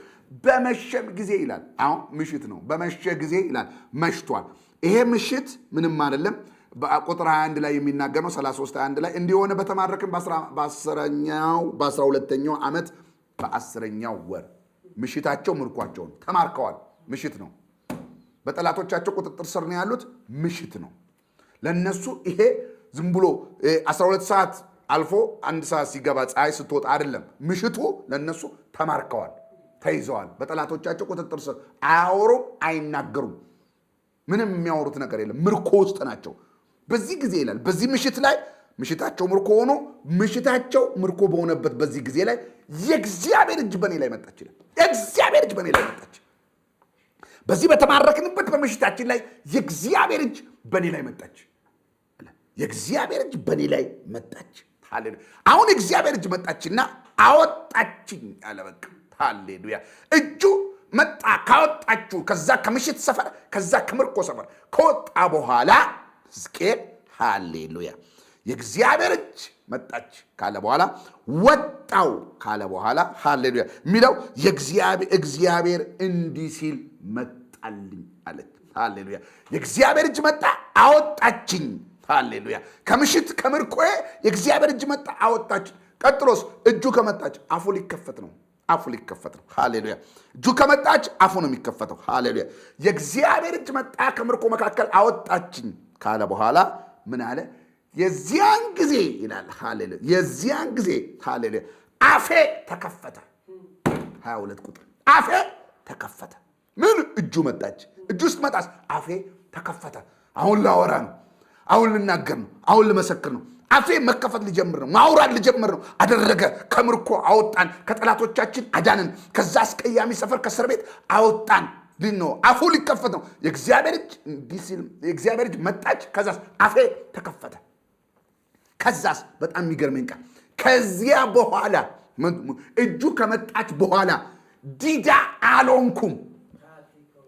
S1: በመሸም ጊዜ ይላል አሁን ምሽት ነው በመሸ ጊዜ ይላል መሽቷል ይሄ ምሽት ምንም አይደለም በቁጥር 21 ላይ የሚናገር ነው 33 21 ላይ እንዲሆነ በተማረክን በ12ኛው ዓመት በ10ኛው ወር ምሽታቸው ምርኳቸው ተማርከዋል ምሽት ነው በጠላቶቻቸው ቁጥጥር ስር ነው ያሉት ምሽት ነው ለነሱ ይሄ ዝም ብሎ 12 ሰዓት አልፎ 1 ሰዓት ሲገባ ፀሐይ ስትወጣ አይደለም ምሽቱ ለነሱ ተማርከዋል ተይዘዋል በጠላቶቻቸው ቁጥጥር ስር አያወሩም አይናገሩም ምንም የሚያወሩት ነገር የለም ምርኮ ውስጥ ናቸው በዚህ ጊዜ ይላል በዚህ ምሽት ላይ ምሽታቸው ምርኮ ሆኖ ምሽታቸው ምርኮ በሆነበት በዚህ ጊዜ ላይ የእግዚአብሔር እጅ በኔ ላይ መጣች ይላል የእግዚአብሔር እጅ በኔ ላይ መጣች በዚህ በተማረክንበት በምሽታችን ላይ የእግዚአብሔር እጅ በኔ ላይ መጣች የእግዚአብሔር እጅ በኔ ላይ መጣች ሃሌሉያ አሁን የእግዚአብሔር እጅ መጣችና አወጣችኝ አለ በቃ ሃሌሉያ እጁ መጣ ካወጣችሁ ከዛ ከምሽት ሰፈር ከዛ ከምርኮ ሰፈር ከወጣ በኋላ ሕዝቅኤል ሃሌሉያ የእግዚአብሔር እጅ መጣች ካለ በኋላ ወጣው ካለ በኋላ ሃሌሉያ የሚለው እግዚአብሔር እንዲህ ሲል መጣልኝ አለች። ሃሌሉያ የእግዚአብሔር እጅ መጣ አወጣችኝ። ሃሌሉያ ከምሽት ከምርኮዬ የእግዚአብሔር እጅ መጣ አወጣችኝ። ቀጥሎስ እጁ ከመጣች አፉ ሊከፈት ነው። አፉ ሊከፈት ነው። ሃሌሉያ እጁ ከመጣች አፉ ነው የሚከፈተው። ሃሌሉያ የእግዚአብሔር እጅ መጣ ከምርኮ መካከል አወጣችኝ ካለ በኋላ ምን አለ? የዚያን ጊዜ ይላል። ሃሌሉያ የዚያን ጊዜ ሃሌሉያ አፌ ተከፈተ። 22 ቁጥር አፌ ተከፈተ። ምን እጁ መጣች። እጁ ስትመጣስ አፌ ተከፈተ። አሁን ላወራ ነው። አሁን ልናገር ነው። አሁን ልመሰክር ነው። አፌ መከፈት ሊጀምር ነው። ማውራት ሊጀምር ነው። አደረገ። ከምርኮ አወጣን። ከጠላቶቻችን አዳነን። ከዛ አስቀያሚ ሰፈር ከእስር ቤት አወጣን። ሊኖ አፉ ሊከፈት ነው። የእግዚአብሔር እጅ መጣች። ከዛስ አፌ ተከፈተ። ከዛስ በጣም የሚገርመኝ ቃል ከዚያ በኋላ እጁ ከመጣች በኋላ ዲዳ አልሆንኩም።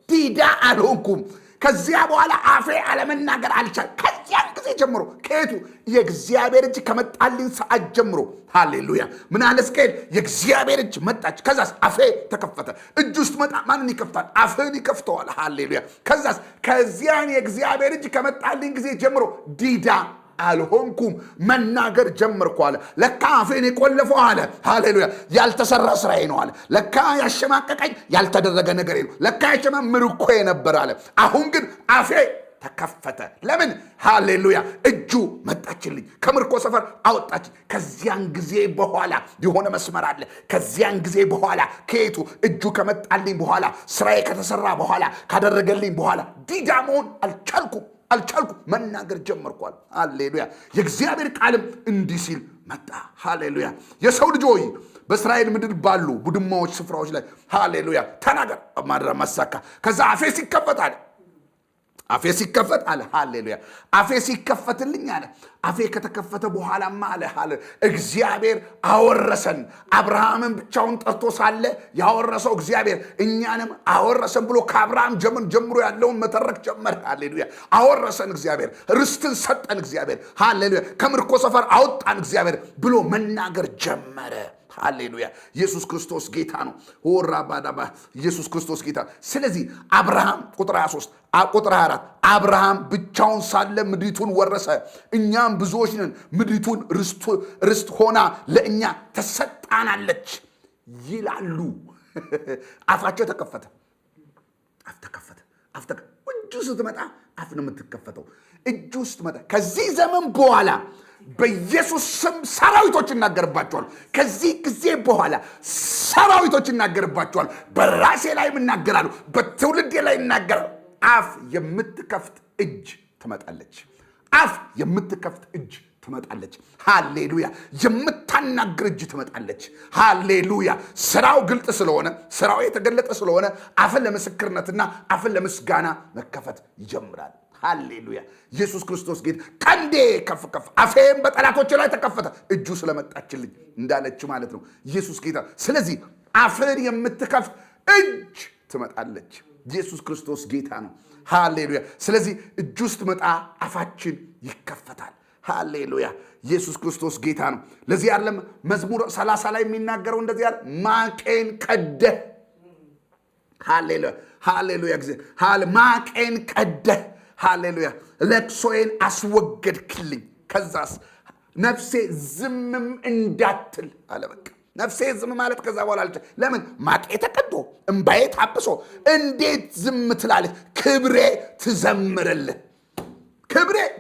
S1: ዲዳ አልሆንኩም። ከዚያ በኋላ አፌ አለመናገር አልቻል። ከዚያን ጊዜ ጀምሮ ከየቱ የእግዚአብሔር እጅ ከመጣልኝ ሰዓት ጀምሮ ሃሌሉያ ምን አለ እስከ የእግዚአብሔር እጅ መጣች። ከዛስ አፌ ተከፈተ። እጁ ውስጥ መጣ ማንን ይከፍታል? አፍን ይከፍተዋል። ሃሌሉያ ከዛስ ከዚያን የእግዚአብሔር እጅ ከመጣልኝ ጊዜ ጀምሮ ዲዳ አልሆንኩም። መናገር ጀመርኩ አለ። ለካ አፌን የቆለፈው አለ ሃሌሉያ ያልተሰራ ስራዬ ነው አለ። ለካ ያሸማቀቀኝ ያልተደረገ ነገር ነው። ለካ ምርኮ ነበር አለ። አሁን ግን አፌ ተከፈተ። ለምን? ሃሌሉያ እጁ መጣችልኝ። ከምርኮ ሰፈር አወጣች። ከዚያን ጊዜ በኋላ የሆነ መስመር አለ። ከዚያን ጊዜ በኋላ ከየቱ እጁ ከመጣልኝ በኋላ ስራዬ ከተሰራ በኋላ ካደረገልኝ በኋላ ዲዳ መሆን አልቻልኩም። መናገር ጀመርኳል። ሃሌሉያ የእግዚአብሔር ቃልም እንዲህ ሲል መጣ። ሃሌሉያ የሰው ልጅ ሆይ በእስራኤል ምድር ባሉ ቡድማዎች ስፍራዎች ላይ ሃሌሉያ ተናገር ማድራ ማሳካ። ከዛ አፌ ሲከፈት አለ። አፌ ሲከፈት አለ ሃሌሉያ አፌ ሲከፈትልኝ አለ። አፌ ከተከፈተ በኋላማ አለ እግዚአብሔር አወረሰን። አብርሃምን ብቻውን ጠርቶ ሳለ ያወረሰው እግዚአብሔር እኛንም አወረሰን ብሎ ከአብርሃም ጀምሮ ያለውን መተረክ ጀመረ። ሃሌሉያ አወረሰን እግዚአብሔር፣ ርስትን ሰጠን እግዚአብሔር። ሃሌሉያ ከምርኮ ሰፈር አወጣን እግዚአብሔር ብሎ መናገር ጀመረ። ሃሌሉያ ኢየሱስ ክርስቶስ ጌታ ነው። ወራባዳባ ኢየሱስ ክርስቶስ ጌታ። ስለዚህ አብርሃም ቁጥር 23 ቁጥር 24 አብርሃም ብቻውን ሳለ ምድሪቱን ወረሰ። እኛም ብዙዎች ነን፣ ምድሪቱን ርስት ሆና ለእኛ ተሰጣናለች ይላሉ። አፋቸው ተከፈተ። አፍ ተከፈተ። እጁ ስትመጣ አፍ ነው የምትከፈተው። እጁ ስትመጣ ከዚህ ዘመን በኋላ በኢየሱስ ስም ሰራዊቶች እናገርባቸዋል። ከዚህ ጊዜ በኋላ ሰራዊቶች እናገርባቸዋል። በራሴ ላይ እናገራሉ፣ በትውልዴ ላይ እናገራሉ። አፍ የምትከፍት እጅ ትመጣለች። አፍ የምትከፍት እጅ ትመጣለች። ሃሌሉያ የምታናግር እጅ ትመጣለች። ሃሌሉያ ስራው ግልጥ ስለሆነ ስራው የተገለጠ ስለሆነ አፍን ለምስክርነትና አፍን ለምስጋና መከፈት ይጀምራል። ሃሌሉያ ኢየሱስ ክርስቶስ ጌታ። ቀንዴ ከፍ አፌም በጠላቶች ላይ ተከፈተ እጁ ስለመጣችልኝ እንዳለች ማለት ነው። ኢየሱስ ጌታ። ስለዚህ አፍን የምትከፍት እጅ ትመጣለች። ኢየሱስ ክርስቶስ ጌታ ነው። ሃሌሉያ ስለዚህ እጁ ስትመጣ አፋችን ይከፈታል። ሃሌሉያ ኢየሱስ ክርስቶስ ጌታ ነው። ለዚህ አይደለም መዝሙር 30 ላይ የሚናገረው እንደዚህ ያለ ማቄን ቀደህ ሃሌሉያ ማቄን ቀደህ ሃሌሉያ ለቅሶዬን አስወገድክልኝ። ከዛስ ነፍሴ ዝምም እንዳትል አለ። በቃ ነፍሴ ዝም ማለት ከዛ በኋላ አልቻ። ለምን? ማቄ ተቀዶ እንባዬ ታብሶ እንዴት ዝም ትላለህ? ክብሬ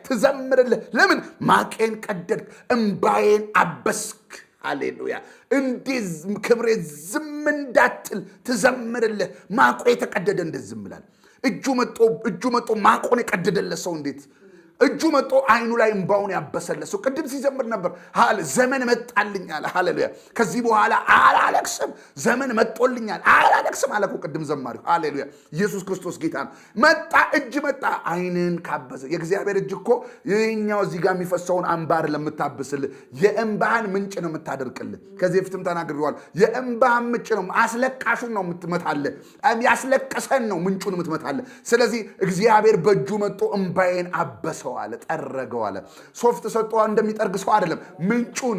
S1: ትዘምርልህ። ለምን? ማቄን ቀደድክ፣ እንባዬን አበስክ። ሃሌሉያ እንዴት ክብሬ ዝም እንዳትል ትዘምርልህ። ማቆ የተቀደደ እንዴት ዝም ይላል? እጁ መጥቶ ማቆን የቀደደለት ሰው እንዴት እጁ መጥቶ አይኑ ላይ እንባውን ያበሰለት ሰው ቅድም ሲዘምር ነበር። ዘመን መጣልኛል። ሃሌሉያ ከዚህ በኋላ አላለቅስም፣ ዘመን መጥቶልኛል አላለቅስም አለ እኮ ቅድም ዘማሪው። ሃሌሉያ ኢየሱስ ክርስቶስ ጌታ ነው። መጣ እጅ መጣ አይንን ካበሰ። የእግዚአብሔር እጅ እኮ የኛው እዚህ ጋር የሚፈሰውን አንባር ለምታብስልህ የእንባህን ምንጭ ነው የምታደርቅልህ። ከዚህ በፊትም ተናግሬዋለሁ። የእንባህን ምንጭ ነው፣ አስለቃሹን ነው የምትመታለህ፣ ያስለቀሰን ነው ምንጩን የምትመታለህ። ስለዚህ እግዚአብሔር በእጁ መጥቶ እንባዬን አበሰ አለሰው አለ ጠረገው አለ ሶፍት ሰጠው እንደሚጠርግ ሰው አይደለም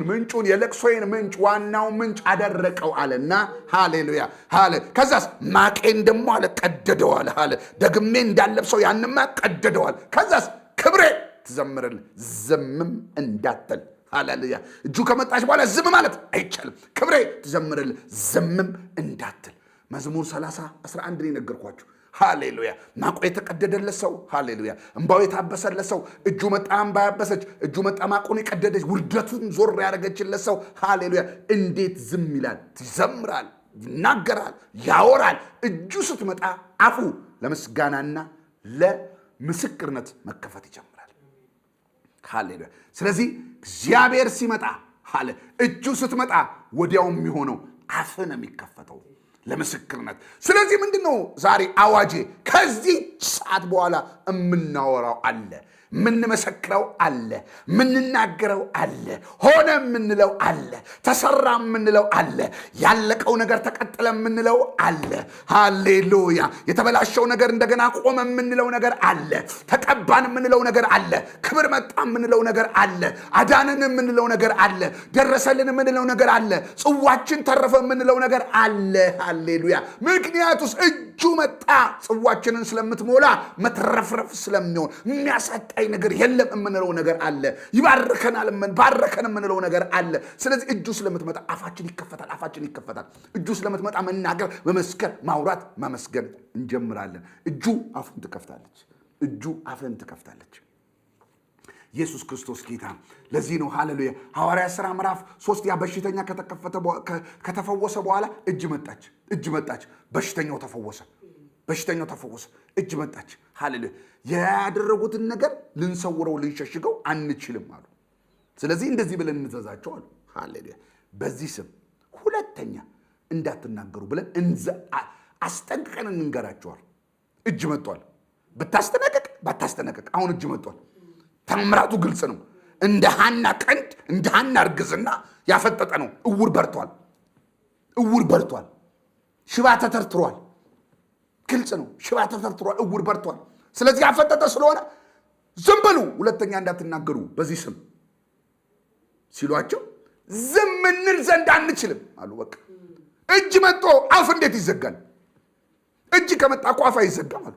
S1: ምንጩን የለቅሶዬን ምንጭ ዋናው ምንጭ አደረቀው አለና ሃሌሉያ ሃሌ ከዛስ ማቄን ደሞ አለ ቀደደው አለ ደግሜ እንዳለብሰው ያንማ ቀደደው አለ ከዛስ ክብሬ ትዘምርል ዝምም እንዳትል ሃሌሉያ እጁ ከመጣች በኋላ ዝም ማለት አይቻልም ክብሬ ትዘምርል ዝምም እንዳትል መዝሙር 30:11 ነው ነገርኳችሁ ሃሌሉያ ማቆ የተቀደደለት ሰው ሃሌሉያ እንባው የታበሰለት ሰው እጁ መጣ እንባ ያበሰች እጁ መጣ ማቆን የቀደደች ውርደቱን ዞር ያረገችለት ሰው ሃሌሉያ እንዴት ዝም ይላል ይዘምራል ይናገራል ያወራል እጁ ስትመጣ አፉ ለምስጋናና ለምስክርነት መከፈት ይጀምራል ሃሌሉያ ስለዚህ እግዚአብሔር ሲመጣ ሃሌ እጁ ስትመጣ ወዲያው የሚሆነው አፍ ነው የሚከፈተው ለምስክርነት ስለዚህ ምንድነው ዛሬ አዋጄ ከዚህ ሰዓት በኋላ እምናወራው አለ ምን መሰክረው አለ ምን እናገረው አለ ሆነ ምንለው አለ ተሰራ ምንለው አለ ያለቀው ነገር ተቀጠለ ምንለው አለ ሃሌሉያ የተበላሸው ነገር እንደገና ቆመ ምንለው ነገር አለ ተቀባን ምንለው ነገር አለ ክብር መጣ ምንለው ነገር አለ አዳነን ምንለው ነገር አለ ደረሰልን ምንለው ነገር አለ ጽዋችን ተረፈ ምንለው ነገር አለ ሃሌሉያ ምክንያቱስ እጁ መጣ ጽዋችንን ስለምትሞላ መትረፍረፍ ስለሚሆን የሚያሳጣይ ነገር የለም ምንለው ነገር አለ ይባርከናል ባርከን ምንለው ነገር አለ ስለዚህ እጁ ስለምትመጣ አፋችን ይከፈታል እጁ ስለምትመጣ መናገር መመስከር ማውራት ማመስገን እንጀምራለን እጁ አፍን ትከፍታለች ኢየሱስ ክርስቶስ ጌታ ለዚህ ነው ሃሌሉያ ሐዋርያ ሥራ ምዕራፍ 3 ያ በሽተኛ ከተፈወሰ በኋላ እጅ መጣች በሽተኛው ተፈወሰ እጅ መጣች ሃሌሉያ ያደረጉትን ነገር ልንሰውረው ልንሸሽገው አንችልም አሉ ስለዚህ እንደዚህ ብለን እንዘዛቸው አሉ ሃሌሉያ በዚህ ስም ሁለተኛ እንዳትናገሩ ብለን አስጠንቅቀን እንንገራቸዋል እጅ መጥቷል ባታስተነቀቅ አሁን እጅ መጥቷል ተምራቱ ግልጽ ነው እንደ ሃና ቀንድ እንደ ሃና እርግዝና ያፈጠጠ ነው እውር በርቷል ሽባ ተተርትሯል ግልጽ ነው ሽባ ተተርትሯል እውር በርቷል ስለዚህ ያፈጠጠ ስለሆነ ዝም በሉ ሁለተኛ እንዳትናገሩ በዚህ ስም ሲሏቸው ዝም እንል ዘንድ አንችልም አሉ በቃ እጅ መጥቶ አፍ እንዴት ይዘጋል እጅ ከመጣ አፍ አይዘጋም አሉ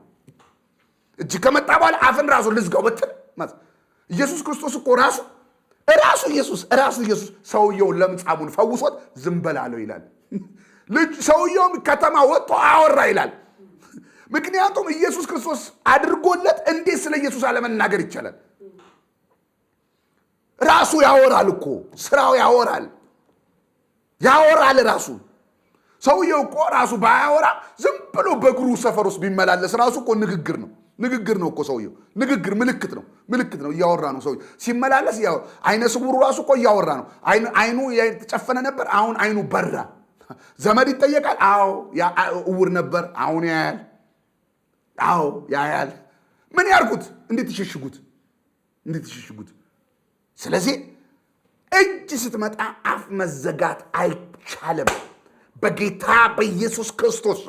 S1: እጅ ከመጣ በኋላ አፍን ራሱ ልዝጋው በትል ኢየሱስ ክርስቶስ እኮ ራሱ ኢየሱስ ሰውየው ለምጻሙን ፈውሶት ዝም በላለው ይላል ልጅ ሰውየው ከተማ ወጥቶ አወራ ይላል ምክንያቱም ኢየሱስ ክርስቶስ አድርጎለት እንዴት ስለ ኢየሱስ አለመናገር ይቻላል ራሱ ያወራል እኮ ስራው ያወራል ራሱ ሰውየው እኮ ራሱ ባያወራ ዝም ብሎ በእግሩ ሰፈር ውስጥ ቢመላለስ ራሱ እኮ ንግግር ነው እኮ ሰውየው ንግግር ምልክት ነው እያወራ ነው ሰውየው ሲመላለስ ያው አይነ ስውሩ ራሱ እኮ እያወራ ነው አይኑ የተጨፈነ ነበር አሁን አይኑ በራ ዘመድ ይጠየቃል አዎ ያ እውር ነበር አሁን ያያል ምን ያርጉት እንዴት ይሽሽጉት ስለዚህ እጅ ስትመጣ አፍ መዘጋት አይቻልም በጌታ በኢየሱስ ክርስቶስ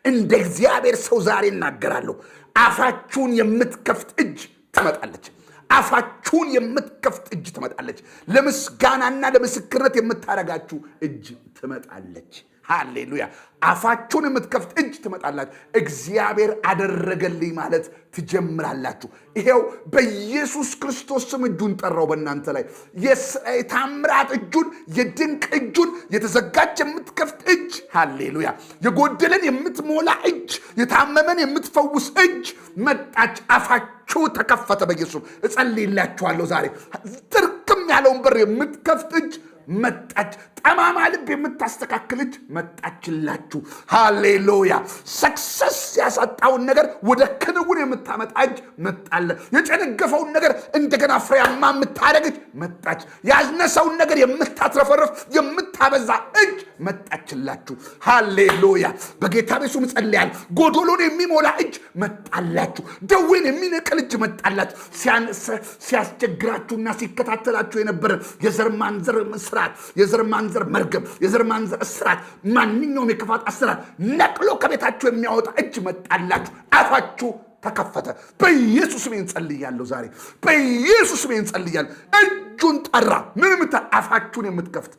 S1: እንደ እግዚአብሔር ሰው ዛሬ እናገራለሁ አፋችሁን የምትከፍት እጅ ትመጣለች ለምስጋናና ለምስክርነት የምታረጋችሁ እጅ ትመጣለች ሃሌሉያ አፋችሁን የምትከፍት እጅ ትመጣላችሁ እግዚአብሔር አደረገልኝ ማለት ትጀምራላችሁ ይሄው በኢየሱስ ክርስቶስ ስም እጁን ጠራው በእናንተ ላይ የታምራት እጁን የድንቅ እጁን የተዘጋጀ የምትከፍት እጅ ሃሌሉያ የጎደለን የምትሞላ እጅ የታመመን የምትፈውስ እጅ መጣች አፋችሁ ተከፈተ በኢየሱስ እጸልይላችኋለሁ ዛሬ ትርክም ያለውን በር የምትከፍት እጅ መጣች ጠማማ ልብ የምታስተካክል እጅ መጣችላችሁ ሃሌሉያ ሰክሰስ ያሳጣውን ነገር ወደ ክንውን የምታመጣ እጅ መጣለ የጨነገፈውን ነገር እንደገና ፍሬያማ የምታደርግ እጅ መጣች ያዝነሰውን ነገር የምታትረፈረፍ የምታበዛ እጅ መጣችላችሁ ሃሌሉያ በጌታ በኢየሱስ ስም ጸልያለሁ ጎዶሎን የሚሞላ እጅ መጣላችሁ ደዌን የሚነቅል እጅ መጣላችሁ ሲያስቸግራችሁና ሲከታተላችሁ የነበረ የዘር ማንዘር ስራት የዘር ማንዘር መርገም የዘር ማንዘር ስራት ማንኛውም የክፋት አስራት ነቅሎ ከቤታችሁ የሚያወጣ እጅ መጣላችሁ አፋችሁ ተከፈተ በኢየሱስ ስም እንጸልያለሁ ዛሬ በኢየሱስ ስም እንጸልያለሁ እጁን ጠራ ምንም አፋችሁን የምትከፍት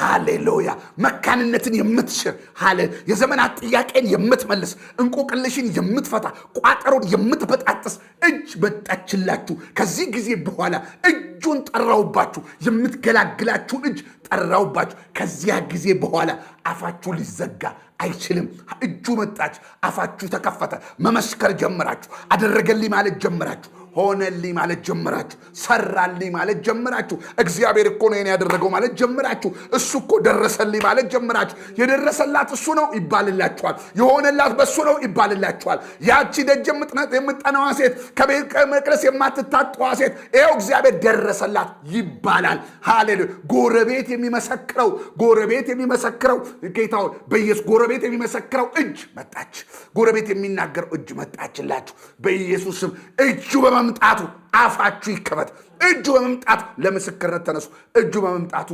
S1: ሃሌሉያ መካንነትን የምትሽር ሃሌ የዘመናት ጥያቄን የምትመልስ እንቆቅልሽን የምትፈታ ቋጠሮን የምትበጣጥስ እጅ መጣችላችሁ ከዚህ ጊዜ በኋላ እጁን ጠራውባችሁ የምትገላግላችሁ እጅ ጠራውባችሁ ከዚያ ጊዜ በኋላ አፋችሁ ሊዘጋ አይችልም እጁ መጣች አፋችሁ ተከፈተ መመስከር ጀመራችሁ አደረገልኝ ማለት ጀመራችሁ ሆነልኝ ማለት ጀመራችሁ ሰራልኝ ማለት ጀመራችሁ እግዚአብሔር እኮ ነው ያደረገው ማለት ጀመራችሁ እሱ እኮ ደረሰልኝ ማለት ጀመራችሁ የደረሰላት እሱ ነው ይባልላችኋል የሆነላት በሱ ነው ይባልላችኋል ያቺ ደጅ የምትጠናዋ ሴት ከቤተ መቅደስ የማትታጠዋ ሴት ይሄው እግዚአብሔር ደረሰላት ይባላል ሃሌሉያ ጎረቤት የሚመሰክረው ጌታው በኢየሱስ ጎረቤት የሚመሰክረው እጅ መጣች ጎረቤት የሚናገር እጅ መጣችላችሁ በኢየሱስ ስም እጁ በመምጣቱ አፋችሁ ይከፈት እጁ በመምጣቱ ለምስክርነት ተነሱ እጁ በመምጣቱ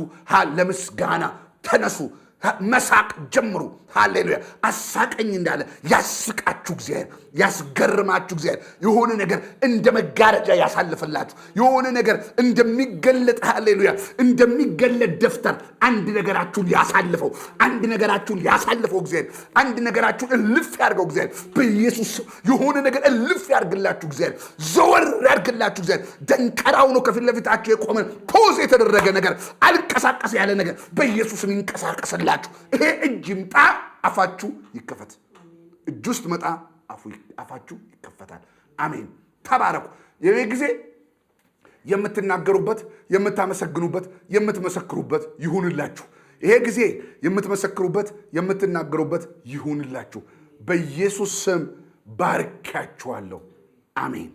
S1: ለምስጋና ተነሱ መሳቅ ጀምሩ ሃሌሉያ አሳቀኝ እንዳለ ያስቃችሁ እግዚአብሔር ያስገርማችሁ እግዚአብሔር የሆነ ነገር እንደመጋረጃ ያሳልፈላችሁ የሆነ ነገር እንደሚገለጥ ሃሌሉያ እንደሚገለጥ ደፍተር አንድ ነገራችሁን ያሳልፈው እግዚአብሔር አንድ ነገራችሁን እልፍ ያርገው እግዚአብሔር በኢየሱስ የሆነ ነገር እልፍ ያርግላችሁ እግዚአብሔር ዘወር ያርግላችሁ እግዚአብሔር ደንቀራው ነው ከፊት ለፊታችሁ የቆመ ፖዝ የተደረገ ነገር አልቀሳቀስ ያለ ነገር በኢየሱስም ይንቀሳቀስላችሁ ይሄ እጅ ይምጣ አፋችሁ ይከፈት እጅ ውስጥ መጣ አፋችሁ ይከፈታል አሜን ተባረኩ ይሄ ጊዜ የምትናገሩበት የምታመሰግኑበት የምትመሰክሩበት ይሁንላችሁ ይሄ ጊዜ የምትመሰክሩበት የምትናገሩበት ይሁንላችሁ በኢየሱስ ስም ባርካችኋለሁ አሜን